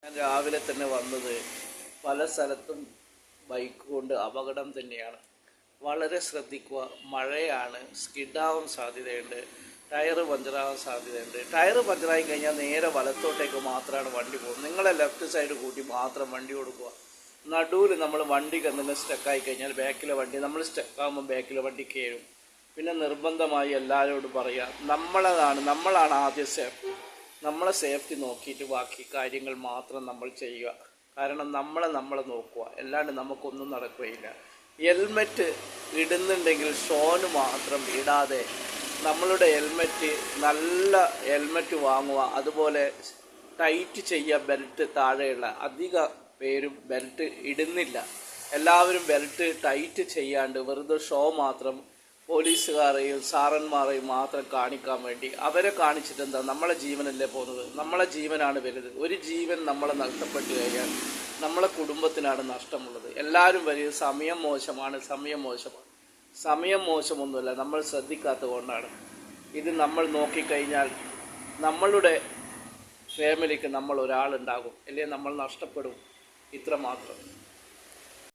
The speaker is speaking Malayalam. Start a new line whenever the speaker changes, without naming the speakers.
ഞാൻ രാവിലെ തന്നെ വന്നത് പല സ്ഥലത്തും ബൈക്ക് കൊണ്ട് അപകടം തന്നെയാണ്. വളരെ ശ്രദ്ധിക്കുക. മഴയാണ്, സ്കിഡാവാൻ സാധ്യതയുണ്ട്, ടയർ പഞ്ചറാവാൻ സാധ്യതയുണ്ട്. ടയർ പഞ്ചറായി കഴിഞ്ഞാൽ നേരെ വലത്തോട്ടേക്ക് മാത്രമാണ് വണ്ടി പോകുന്നത്. നിങ്ങളെ ലെഫ്റ്റ് സൈഡ് കൂട്ടി മാത്രം വണ്ടി കൊടുക്കുക. നടുവിൽ നമ്മൾ വണ്ടി എന്തെങ്കിലും സ്റ്റക്കായി കഴിഞ്ഞാൽ ബാക്കിലെ വണ്ടി നമ്മൾ സ്റ്റക്കാകുമ്പോൾ ബാക്കിലെ വണ്ടി കയറും. പിന്നെ നിർബന്ധമായി എല്ലാവരോടും പറയുക, നമ്മളാണ് ആദ്യം സേഫ്. നമ്മളെ സേഫ്റ്റി നോക്കിയിട്ട് ബാക്കി കാര്യങ്ങൾ മാത്രം നമ്മൾ ചെയ്യുക. കാരണം നമ്മളെ നോക്കുക, അല്ലാണ്ട് നമുക്കൊന്നും നടക്കുകയില്ല. ഹെൽമെറ്റ് ഇടുന്നുണ്ടെങ്കിൽ ഷോന് മാത്രം ഇടാതെ നമ്മളുടെ നല്ല ഹെൽമെറ്റ് വാങ്ങുക. അതുപോലെ ടൈറ്റ് ചെയ്യുക. ബെൽറ്റ് താഴെയുള്ള അധിക പേരും ബെൽറ്റ് ഇടുന്നില്ല. എല്ലാവരും ബെൽറ്റ് ടൈറ്റ് ചെയ്യാണ്ട് വെറുതെ ഷോ മാത്രം പോലീസുകാരെയും സാറന്മാരെയും മാത്രം കാണിക്കാൻ വേണ്ടി അവരെ കാണിച്ചിട്ട് എന്താ? നമ്മളെ ജീവനല്ലേ പോകുന്നത്? നമ്മളെ ജീവനാണ് വലുത്. ഒരു ജീവൻ നമ്മളെ നഷ്ടപ്പെട്ടു കഴിഞ്ഞാൽ നമ്മളെ കുടുംബത്തിനാണ് നഷ്ടമുള്ളത്. എല്ലാവരും വലിയ സമയം മോശമാണ്. സമയം മോശമൊന്നുമല്ല, നമ്മൾ ശ്രദ്ധിക്കാത്തത് കൊണ്ടാണ്. ഇത് നമ്മൾ നോക്കിക്കഴിഞ്ഞാൽ നമ്മളുടെ ഫാമിലിക്ക് നമ്മൾ ഒരാളുണ്ടാകും, അല്ലെങ്കിൽ നമ്മൾ നഷ്ടപ്പെടും. ഇത്ര മാത്രം.